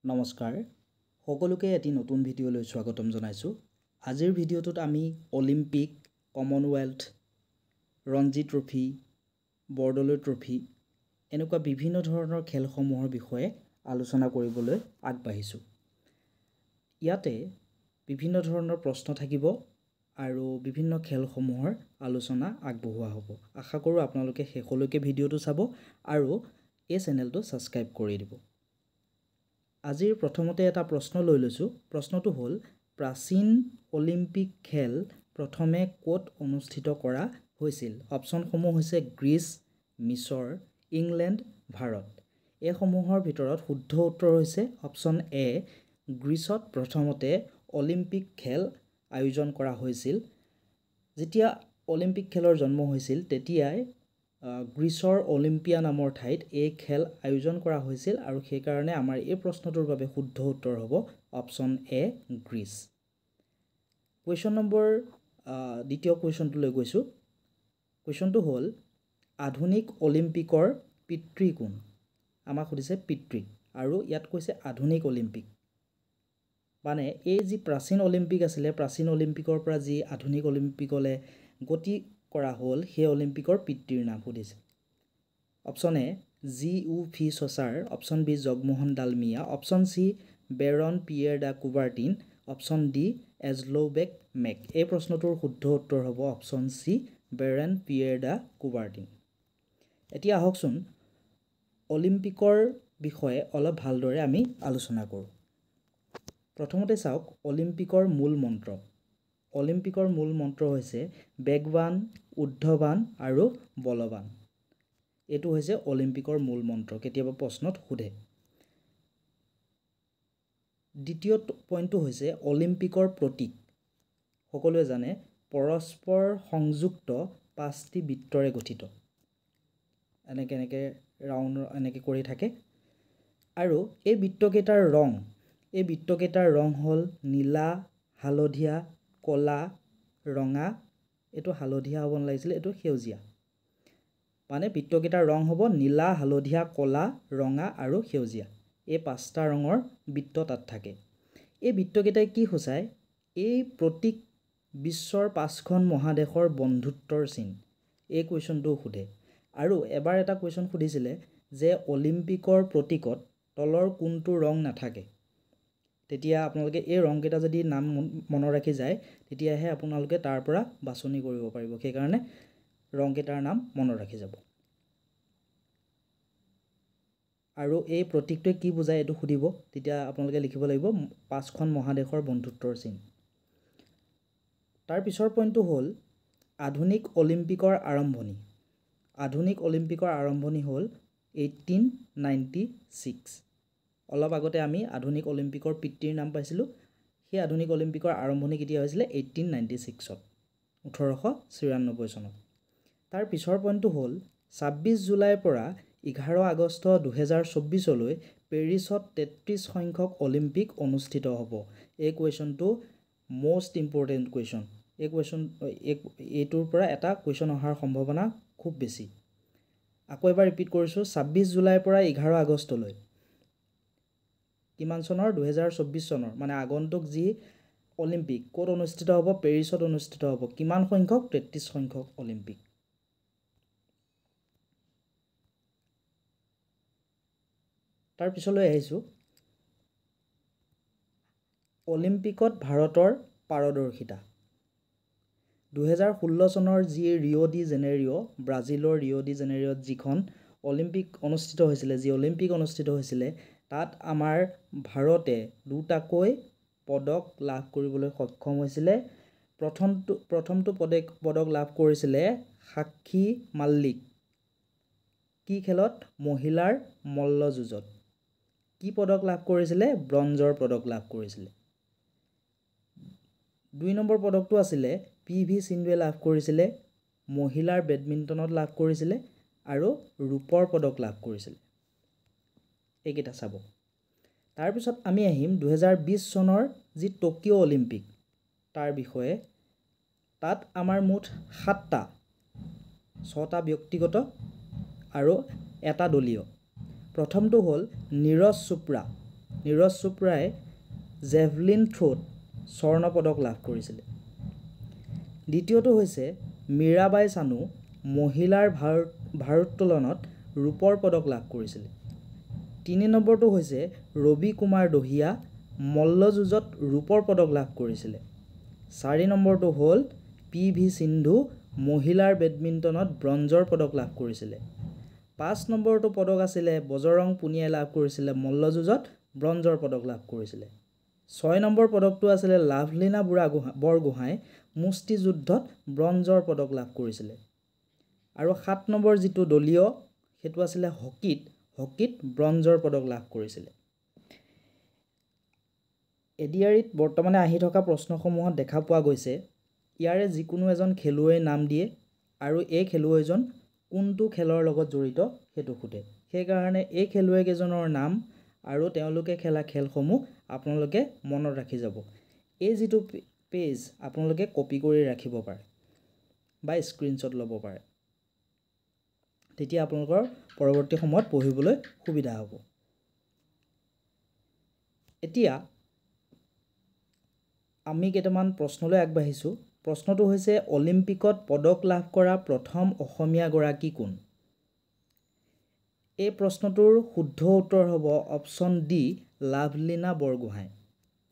নমস্কাৰ সকলোকে এটি নতুন ভিডিঅ'লৈ স্বাগতম জনাইছো। আজিৰ ভিডিঅ'টোত আমি Olympic, Commonwealth, Ranji trophy, Bordoloi trophy এনেকুৱা বিভিন্ন ধৰণৰ খেলসমূহৰ বিষয়ে আলোচনা কৰিবলৈ আগবাঢ়িছো। ইয়াতে বিভিন্ন ধৰণৰ প্ৰশ্ন থাকিব আৰু বিভিন্ন খেলসমূহৰ আলোচনা আগবঢ়োৱা হ'ব। আশা কৰোঁ আপোনালোকে শেষলৈকে ভিডিঅ'টো চাব আৰু এই চেনেলটো ছাবস্ক্ৰাইব কৰি দিব। আজিৰ প্ৰথমতে এটা প্ৰশ্ন লৈ লৈছোঁ। প্ৰশ্নটো হ'ল প্ৰাচীন অলিম্পিক খেল প্ৰথমে ক'ত অনুষ্ঠিত কৰা হৈছিল? অপশ্যনসমূহ হৈছে গ্ৰীচ, মিছৰ, ইংলেণ্ড, ভাৰত। এইসমূহৰ ভিতৰত শুদ্ধ উত্তৰ হৈছে অপশ্যন এ, গ্ৰীচত প্ৰথমতে অলিম্পিক খেল আয়োজন কৰা হৈছিল। যেতিয়া অলিম্পিক খেলৰ জন্ম হৈছিল তেতিয়াই গ্ৰীচৰ অলিম্পিয়া নামৰ ঠাইত এই খেল আয়োজন কৰা হৈছিল আৰু সেইকাৰণে আমাৰ এই প্ৰশ্নটোৰ বাবে শুদ্ধ উত্তৰ হ'ব option A, Greece. Question number দ্বিতীয় কুৱেশ্যনটোলৈ গৈছোঁ। কুৱেশ্যনটো হ'ল আধুনিক অলিম্পিকৰ পিতৃ কোন? আমাক সুধিছে পিতৃ আৰু ইয়াত কৈছে আধুনিক অলিম্পিক। মানে এই যি প্ৰাচীন অলিম্পিক আছিলে, প্ৰাচীন অলিম্পিকৰ পৰা যি আধুনিক অলিম্পিকলৈ গতি কৰা হ'ল সেই অলিম্পিকৰ পিতৃৰ নাম সুধিছে। Option A G.U. ভি চচাৰ, option B Jagmohan Dalmiya, option C Baron Pierre de Coubertin, option D এজলৌবেক মেক। এই প্ৰশ্নটোৰ শুদ্ধ উত্তৰ হ'ব option C Baron Pierre de Coubertin. এতিয়া আহকচোন অলিম্পিকৰ বিষয়ে অলপ ভালদৰে আমি আলোচনা কৰোঁ। প্ৰথমতে চাওক অলিম্পিকৰ মূল মন্ত্ৰ। অলিম্পিকৰ মূল মন্ত্ৰ হৈছে বেগৱান, ঊৰ্ধ্ববান আৰু বলৱান। এইটো হৈছে অলিম্পিকৰ মূল মন্ত্ৰ, কেতিয়াবা প্ৰশ্নত সোধে। দ্বিতীয় পইণ্টটো হৈছে অলিম্পিকৰ প্ৰতীক। সকলোৱে জানে পৰস্পৰ সংযুক্ত 5টি বৃত্তৰে গঠিত। এনেকৈ ৰাউণ্ড এনেকৈ কৰি থাকে আৰু এই বৃত্তকেইটাৰ ৰং হ'ল নীলা, হালধীয়া, ক'লা, ৰঙা। এইটো হালধীয়া হ'ব নালাগিছিলে, এইটো সেউজীয়া। মানে বৃত্তকেইটাৰ ৰং হ'ব নীলা, হালধীয়া, ক'লা, ৰঙা আৰু সেউজীয়া। এই 5টা ৰঙৰ বৃত্ত তাত থাকে। এই বৃত্তকেইটাই কি সূচায়? এই প্ৰতীক বিশ্বৰ 5খন মহাদেশৰ বন্ধুত্বৰ চিন। এই কুৱেশ্যনটো সোধে। আৰু এবাৰ এটা কুৱেশ্যন সুধিছিলে যে অলিম্পিকৰ প্ৰতীকত তলৰ কোনটো ৰং নাথাকে? তেতিয়া আপোনালোকে এই ৰংকেইটা যদি নাম মনত ৰাখি যায় তেতিয়াহে আপোনালোকে তাৰ পৰা বাছনি কৰিব পাৰিব। সেইকাৰণে ৰংকেইটাৰ নাম মনত ৰাখি যাব। আৰু এই প্ৰতীকটোৱে কি বুজায় এইটো সুধিব, তেতিয়া আপোনালোকে লিখিব লাগিব 5খন মহাদেশৰ বন্ধুত্বৰ চিন। তাৰ পিছৰ পইণ্টটো হ'ল আধুনিক অলিম্পিকৰ আৰম্ভণি। আধুনিক অলিম্পিকৰ আৰম্ভণি হ'ল 1896। অলপ আগতে আমি আধুনিক অলিম্পিকৰ পিতৃৰ নাম পাইছিলোঁ। সেই আধুনিক অলিম্পিকৰ আৰম্ভণি কেতিয়া হৈছিলে? 1896ত, 1894 চনত। তাৰ পিছৰ পইণ্টটো হ'ল 26 জুলাইৰ পৰা 11 আগষ্ট 2024লৈ পেৰিছত 33 সংখ্যক অলিম্পিক অনুষ্ঠিত হ'ব। এই কুৱেশ্যনটো মষ্ট ইম্পৰ্টেণ্ট কুৱেশ্যন। এইটোৰ পৰা এটা কুৱেশ্যন অহাৰ সম্ভাৱনা খুব বেছি। আকৌ এবাৰ ৰিপিট কৰিছোঁ, 26 জুলাইৰ পৰা 11 আগষ্টলৈ। কিমান চনৰ? 2024 চনৰ। মানে আগন্তুক যি অলিম্পিক ক'ত অনুষ্ঠিত হ'ব? পেৰিছত অনুষ্ঠিত হ'ব। কিমান সংখ্যক? 33 সংখ্যক অলিম্পিক। তাৰ পিছলৈ আহিছোঁ অলিম্পিকত ভাৰতৰ পাৰদৰ্শিতা। 2016 চনৰ যি ৰিঅ' ডি জেনেৰিঅ', ব্ৰাজিলৰ ৰিঅ' ডি জেনেৰিঅ'ত যিখন অলিম্পিক অনুষ্ঠিত হৈছিলে তাত আমাৰ ভাৰতে 2টাকৈ পদক লাভ কৰিবলৈ সক্ষম হৈছিলে। প্ৰথমটো পদক লাভ কৰিছিলে সাক্ষী মাল্লিক। কি খেলত? মহিলাৰ মল্লযুঁজত। কি পদক লাভ কৰিছিলে? ব্ৰঞ্জৰ পদক লাভ কৰিছিলে। 2 নম্বৰ পদকটো আছিলে PV সিন্ধুৱে লাভ কৰিছিলে, মহিলাৰ বেডমিণ্টনত লাভ কৰিছিলে আৰু ৰূপৰ পদক লাভ কৰিছিলে। এইকেইটা চাব। তাৰপিছত আমি আহিম 2020 চনৰ যি টকিঅ' অলিম্পিক তাৰ বিষয়ে। তাত আমাৰ মুঠ 7টা, 6টা ব্যক্তিগত আৰু এটা দলীয়। প্ৰথমটো হ'ল নীৰজ চোপ্ৰা। নীৰজ চোপ্ৰাই জেভলিন থ্ৰোত স্বৰ্ণ পদক লাভ কৰিছিলে। দ্বিতীয়টো হৈছে মীৰাবাই চানু মহিলাৰ ভাৰোত্তোলনত ৰূপৰ পদক লাভ কৰিছিলে। 3 নম্বৰটো হৈছে ৰবি কুমাৰ দহিয়া মল্লযুঁজত ৰূপৰ পদক লাভ কৰিছিলে। 4 নম্বৰটো হ'ল PV সিন্ধু মহিলাৰ বেডমিণ্টনত ব্ৰঞ্জৰ পদক লাভ কৰিছিলে। 5 নম্বৰটো পদক আছিলে বজৰং পুনিয়াই লাভ কৰিছিলে মল্লযুঁজত ব্ৰঞ্জৰ পদক লাভ কৰিছিলে। 6 নম্বৰ পদকটো আছিলে লাভলীনা বৰগোহাঁই মুষ্টিযুদ্ধত ব্ৰঞ্জৰ পদক লাভ কৰিছিলে। আৰু 7 নম্বৰ যিটো দলীয় সেইটো আছিলে হকীত ব্ৰঞ্জৰ পদক লাভ কৰিছিলে। এডিআৰিত বৰ্তমানে আহি থকা প্ৰশ্নসমূহত দেখা পোৱা গৈছে ইয়াৰে যিকোনো এজন খেলুৱৈৰ নাম দিয়ে আৰু এই খেলুৱৈজন কোনটো খেলৰ লগত জড়িত সেইটো সোধে। সেইকাৰণে এই খেলুৱৈকেইজনৰ নাম আৰু তেওঁলোকে খেলা খেলসমূহ আপোনালোকে মনত ৰাখি যাব। এই যিটো পেজ আপোনালোকে কপি কৰি ৰাখিব পাৰে বা স্ক্ৰীনশ্বট ল'ব পাৰে, তেতিয়া আপোনালোকৰ পৰৱৰ্তী সময়ত পঢ়িবলৈ সুবিধা হ'ব। এতিয়া আমি কেইটামান প্ৰশ্নলৈ আগবাঢ়িছোঁ। প্ৰশ্নটো হৈছে অলিম্পিকত পদক লাভ কৰা প্ৰথম অসমীয়াগৰাকী কোন? এই প্ৰশ্নটোৰ শুদ্ধ উত্তৰ হ'ব অপশ্যন ডি লাভলীনা বৰগোহাঁই।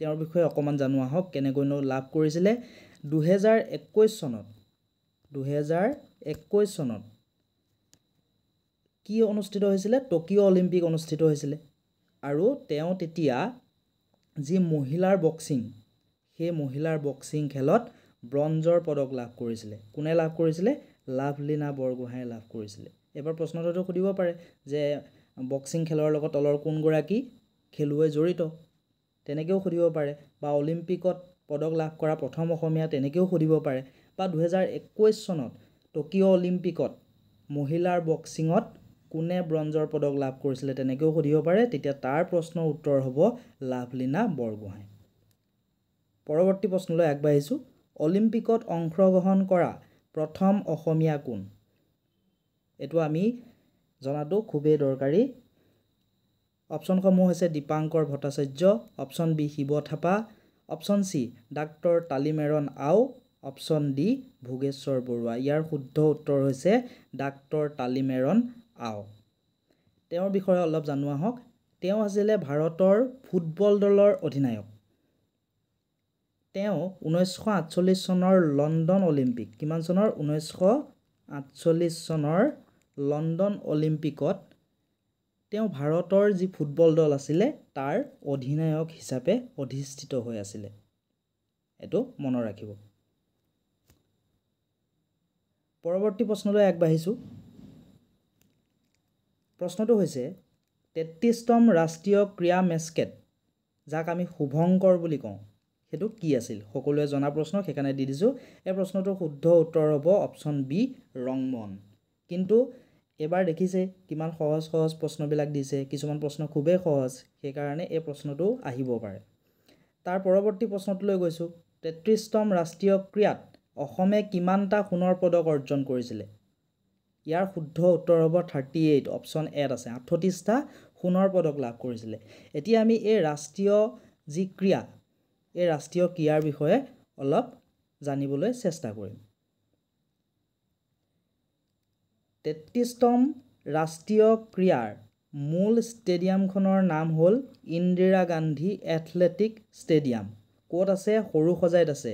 তেওঁৰ বিষয়ে অকণমান জানো আহক কেনেকৈনো লাভ কৰিছিলে। 2021 চনত কি অনুষ্ঠিত হৈছিলে? টকিঅ' অলিম্পিক অনুষ্ঠিত হৈছিলে আৰু তেওঁ তেতিয়া যি মহিলাৰ বক্সিং সেই মহিলাৰ বক্সিং খেলত ব্ৰঞ্জৰ পদক লাভ কৰিছিলে। কোনে লাভ কৰিছিলে? লাভলীনা বৰগোহাঁই লাভ কৰিছিলে। এবাৰ প্ৰশ্নটো সুধিব পাৰে যে বক্সিং খেলৰ লগত তলৰ কোনগৰাকী খেলুৱৈ জড়িত, তেনেকৈও সুধিব পাৰে, বা অলিম্পিকত পদক লাভ কৰা প্ৰথম অসমীয়া তেনেকৈও সুধিব পাৰে, বা 2021 চনত টকিঅ' অলিম্পিকত মহিলাৰ বক্সিঙত কোনে ব্ৰঞ্জৰ পদক লাভ কৰিছিলে তেনেকৈও সুধিব পাৰে। তেতিয়া তাৰ প্ৰশ্নৰ উত্তৰ হ'ব লাভলীনা বৰগোহাঁই। পৰৱৰ্তী প্ৰশ্নলৈ আগবাঢ়িছোঁ। অলিম্পিকত অংশগ্ৰহণ কৰা প্ৰথম অসমীয়া কোন? এইটো আমি জনাটো খুবেই দৰকাৰী। অপশ্যনসমূহ হৈছে Dipankar Bhattacharya, option B Shiva Thapa, option C doctor Talimeren Ao, option D Bhogeswar Baruah. ইয়াৰ শুদ্ধ উত্তৰ হৈছে ডাক্তৰ তালিমেৰণ আও। তেওঁৰ বিষয়ে অলপ জানো আহক। তেওঁ আছিলে ভাৰতৰ ফুটবল দলৰ অধিনায়ক। তেওঁ 1948 চনৰ লণ্ডন অলিম্পিক, কিমান চনৰ? 1948 চনৰ লণ্ডন অলিম্পিকত তেওঁ ভাৰতৰ যি ফুটবল দল আছিলে তাৰ অধিনায়ক হিচাপে অধিষ্ঠিত হৈ আছিলে। এইটো মনত ৰাখিব। পৰৱৰ্তী প্ৰশ্নলৈ আগবাঢ়িছোঁ। প্ৰশ্নটো হৈছে 33তম ৰাষ্ট্ৰীয় ক্ৰীড়া মেস্কেট যাক আমি শুভংকৰ বুলি কওঁ সেইটো কি আছিল? সকলোৱে জনা প্ৰশ্ন, সেইকাৰণে দি দিছোঁ। এই প্ৰশ্নটোৰ শুদ্ধ উত্তৰ হ'ব অপশ্যন বি ৰংমন। কিন্তু এবাৰ দেখিছে কিমান সহজ প্ৰশ্নবিলাক দিছে, কিছুমান প্ৰশ্ন খুবেই সহজ, সেইকাৰণে এই প্ৰশ্নটো আহিব পাৰে। তাৰ পৰৱৰ্তী প্ৰশ্নটোলৈ গৈছোঁ। 33তম ৰাষ্ট্ৰীয় ক্ৰীড়াত অসমে কিমানটা সোণৰ পদক অৰ্জন কৰিছিলে? ইয়াৰ শুদ্ধ উত্তৰ হ'ব 38, অপশ্যন এত আছে, 38টা সোণৰ পদক লাভ কৰিছিলে। এতিয়া আমি এই ৰাষ্ট্ৰীয় যি ক্ৰীড়া এই ৰাষ্ট্ৰীয় ক্ৰীড়াৰ বিষয়ে অলপ জানিবলৈ চেষ্টা কৰিম। 33তম ৰাষ্ট্ৰীয় ক্ৰীড়াৰ মূল ষ্টেডিয়ামখনৰ নাম হ'ল ইন্দিৰা গান্ধী এথলেটিক ষ্টেডিয়াম। ক'ত আছে? সৰুসজাইত আছে।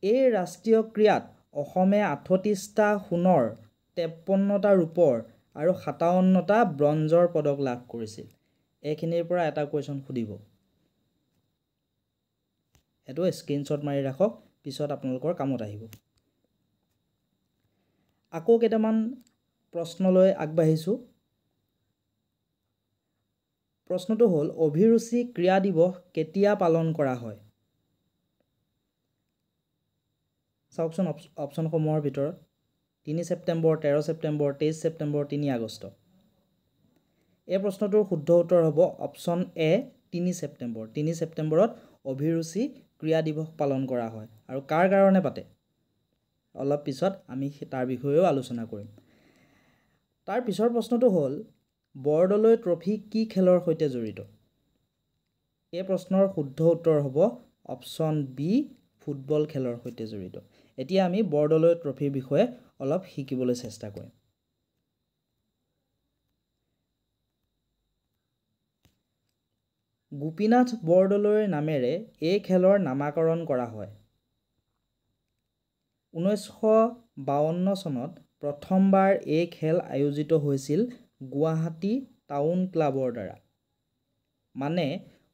এই ৰাষ্ট্ৰীয় ক্ৰীড়াত অসমে 38টা সোণৰ, 53টা ৰূপৰ আৰু 57টা ব্ৰঞ্জৰ পদক লাভ কৰিছিল। এইখিনিৰ পৰা এটা কুৱেশ্যন সুধিব, সেইটো স্ক্ৰীনশ্বট মাৰি ৰাখক, পিছত আপোনালোকৰ কামত আহিব। আকৌ কেইটামান প্ৰশ্নলৈ আগবাঢ়িছোঁ। প্ৰশ্নটো হ'ল অভিৰুচি ক্ৰীড়া দিৱস কেতিয়া পালন কৰা হয়? চাওকচোন অপশ্যনসমূহৰ ভিতৰত 3 ছেপ্টেম্বৰ, 13 ছেপ্টেম্বৰ, 23 ছেপ্টেম্বৰ, 3 আগষ্ট। এই প্ৰশ্নটোৰ শুদ্ধ উত্তৰ হ'ব অপশ্যন এ 3 ছেপ্টেম্বৰ। 3 ছেপ্টেম্বৰত অভিৰুচি ক্ৰীড়া দিৱস পালন কৰা হয়। আৰু কাৰ কাৰণে পাতে অলপ পিছত আমি তাৰ বিষয়েও আলোচনা কৰিম। তাৰ পিছৰ প্ৰশ্নটো হ'ল বৰদলৈ ট্ৰফী কি খেলৰ সৈতে জড়িত? এই প্ৰশ্নৰ শুদ্ধ উত্তৰ হ'ব অপশ্যন বি ফুটবল খেলৰ সৈতে জড়িত এতিয়া আমি বৰদলৈ ট্ৰফিৰ বিষয়ে অলপ শিকিবলৈ চেষ্টা কৰিম গোপীনাথ বৰদলৈৰ নামেৰে এই খেলৰ নামাকৰণ কৰা হয় 1952 চনত প্ৰথমবাৰ এই খেল আয়োজিত হৈছিল গুৱাহাটী টাউন ক্লাবৰ দ্বাৰা মানে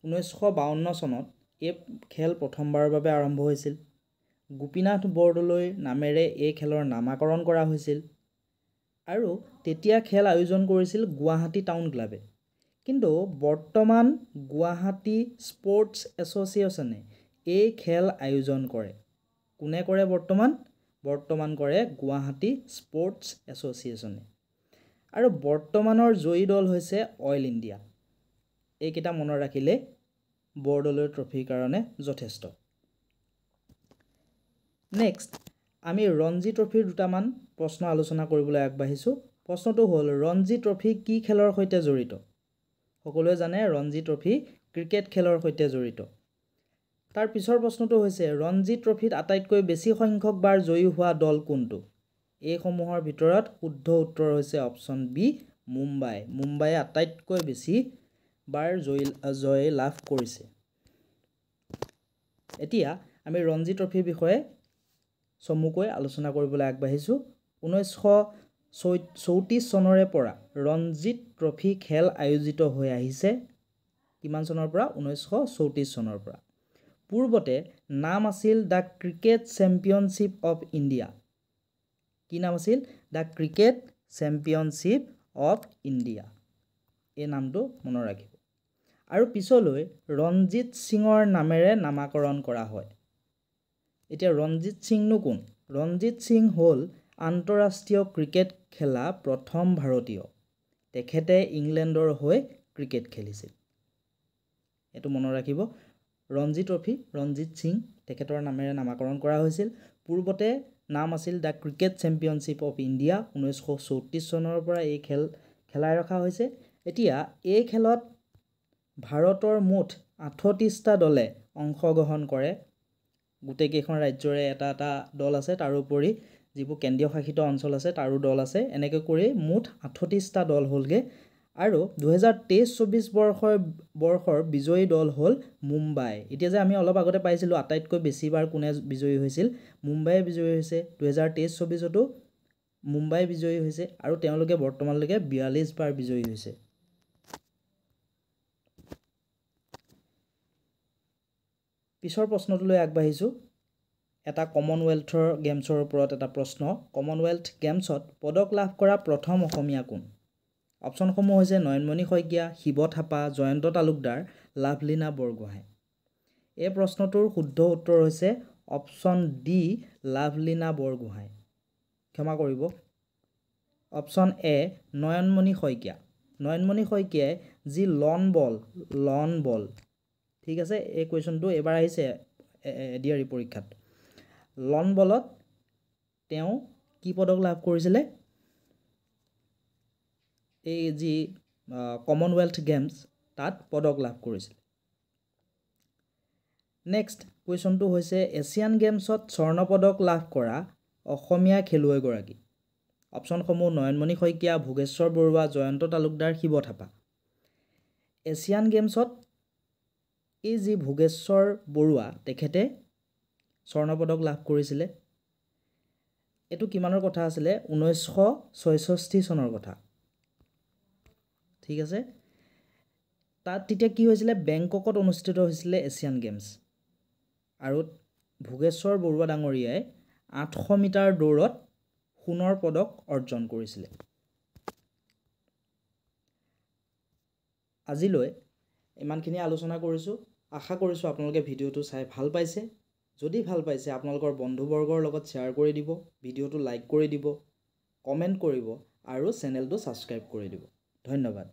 1952 চনত এই খেল প্ৰথমবাৰৰ বাবে আৰম্ভ হৈছিল গোপীনাথ বৰদলৈৰ নামেৰে এই খেলৰ নামাকৰণ কৰা হৈছিল আৰু তেতিয়া খেল আয়োজন কৰিছিল গুৱাহাটী টাউন ক্লাবে কিন্তু বৰ্তমান গুৱাহাটী স্পৰ্টছ এছ'চিয়েশ্যনে এই খেল আয়োজন কৰে কোনে কৰে বৰ্তমান কৰে গুৱাহাটী স্পৰ্টছ এছ'চিয়েশ্যনে আৰু বৰ্তমানৰ জয়ী দল হৈছে অইল ইণ্ডিয়া এইকেইটা মনত ৰাখিলে বৰদলৈ ট্ৰফিৰ কাৰণে যথেষ্ট নেক্সট আমি ৰঞ্জি ট্ৰফিৰ দুটামান প্ৰশ্ন আলোচনা কৰিবলৈ আগবাঢ়িছোঁ প্ৰশ্নটো হ'ল ৰঞ্জি ট্ৰফি কি খেলৰ সৈতে জড়িত সকলোৱে জানে ৰঞ্জি ট্ৰফি ক্ৰিকেট খেলৰ সৈতে জড়িত তাৰ পিছৰ প্ৰশ্নটো হৈছে ৰঞ্জি ট্ৰফিত আটাইতকৈ বেছি সংখ্যক বাৰ জয়ী হোৱা দল কোনটো এই সমূহৰ ভিতৰত শুদ্ধ উত্তৰ হৈছে অপশ্যন বি মুম্বাই আটাইতকৈ বেছি বাৰ জয় লাভ কৰিছে এতিয়া আমি ৰঞ্জি ট্ৰফিৰ বিষয়ে চমুকৈ আলোচনা কৰিবলৈ আগবাঢ়িছোঁ 1934 চনৰে পৰা ৰঞ্জিত ট্ৰফি খেল আয়োজিত হৈ আহিছে কিমান চনৰ পৰা 1934 চনৰ পৰা পূৰ্বতে নাম আছিল the cricket championship of India কি নাম আছিল the cricket championship of India এই নামটো মনত ৰাখিব আৰু পিছলৈ ৰঞ্জিত সিঙৰ নামেৰে নামাকৰণ কৰা হয় এতিয়া ৰঞ্জিত সিংনো কোন ৰঞ্জিত সিং হ'ল আন্তঃৰাষ্ট্ৰীয় ক্ৰিকেট খেলা প্ৰথম ভাৰতীয় তেখেতে ইংলেণ্ডৰ হৈ ক্ৰিকেট খেলিছিল এটো মনত ৰাখিব ৰঞ্জি ট্ৰফি ৰঞ্জিত সিং তেখেতৰ নামেৰে নামাকৰণ কৰা হৈছিল পূৰ্বতে নাম আছিল the cricket championship of India 1934 চনৰ পৰা এই খেল খেলাই ৰখা হৈছে এতিয়া এই খেলত ভাৰতৰ মুঠ 38টা দলে অংশগ্ৰহণ কৰে গোটেইকেইখন ৰাজ্যৰে এটা দল আছে তাৰোপৰি যিবোৰ কেন্দ্ৰীয় শাসিত অঞ্চল আছে তাৰো দল আছে এনেকৈ কৰি মুঠ 38টা দল হ'লগে আৰু 2023-24 বৰ্ষৰ বিজয়ী দল হ'ল মুম্বাই এতিয়া যে আমি অলপ আগতে পাইছিলোঁ আটাইতকৈ বেছিবাৰ কোনে বিজয়ী হৈছিল মুম্বাই বিজয়ী হৈছে 2023-24তো মুম্বাই বিজয়ী হৈছে আৰু তেওঁলোকে বৰ্তমানলৈকে 42 বাৰ বিজয়ী হৈছে পিছৰ প্ৰশ্নটোলৈ আগবাঢ়িছোঁ এটা কমনৱেলথৰ গেমছৰ ওপৰত এটা প্ৰশ্ন কমনৱেলথ গেমছত পদক লাভ কৰা প্ৰথম অসমীয়া কোন অপশ্যনসমূহ হৈছে নয়নমণি শইকীয়া শিৱ থাপা জয়ন্ত তালুকদাৰ লাভলীনা বৰগোহাঁই এই প্ৰশ্নটোৰ শুদ্ধ উত্তৰ হৈছে অপশ্যন ডি লাভলীনা বৰগোহাঁই ক্ষমা কৰিব অপশ্যন এ নয়নমণি শইকীয়াই যি লন বল ঠিক আছে এই কুৱেশ্যনটো এবাৰ আহিছে এডিআৰই পৰীক্ষাত লন বলত তেওঁ কি পদক লাভ কৰিছিলে এই যি কমনৱেলথ গেমছ তাত পদক লাভ কৰিছিল নেক্সট কুৱেশ্যনটো হৈছে এছিয়ান গেমছত স্বৰ্ণ পদক লাভ কৰা অসমীয়া খেলুৱৈগৰাকী অপশ্যনসমূহ নয়নমণি শইকীয়া ভোগেশ্বৰ বৰুৱা জয়ন্ত তালুকদাৰ শিৱ থাপা এছিয়ান গেমছত এই যি ভোগেশ্বৰ বৰুৱা তেখেতে স্বৰ্ণ পদক লাভ কৰিছিলে এটো কিমানৰ কথা আছিলে 1966 চনৰ কথা ঠিক আছে তাত তেতিয়া কি হৈছিলে বেংককত অনুষ্ঠিত হৈছিলে এছিয়ান গেমছ আৰু ভোগেশ্বৰ বৰুৱা ডাঙৰীয়াই 800 মিটাৰ দৌৰত সোণৰ পদক অৰ্জন কৰিছিলে আজিলৈ ইমানখিনি আলোচনা কৰিছোঁ আশা কৰিছোঁ আপোনালোকে ভিডিঅ'টো চাই ভাল পাইছে যদি ভাল পাইছে আপোনালোকৰ বন্ধুবৰ্গৰ লগত শ্বেয়াৰ কৰি দিব ভিডিঅ'টো লাইক কৰি দিব কমেণ্ট কৰিব আৰু চেনেলটো ছাবস্ক্ৰাইব কৰি দিব ধন্যবাদ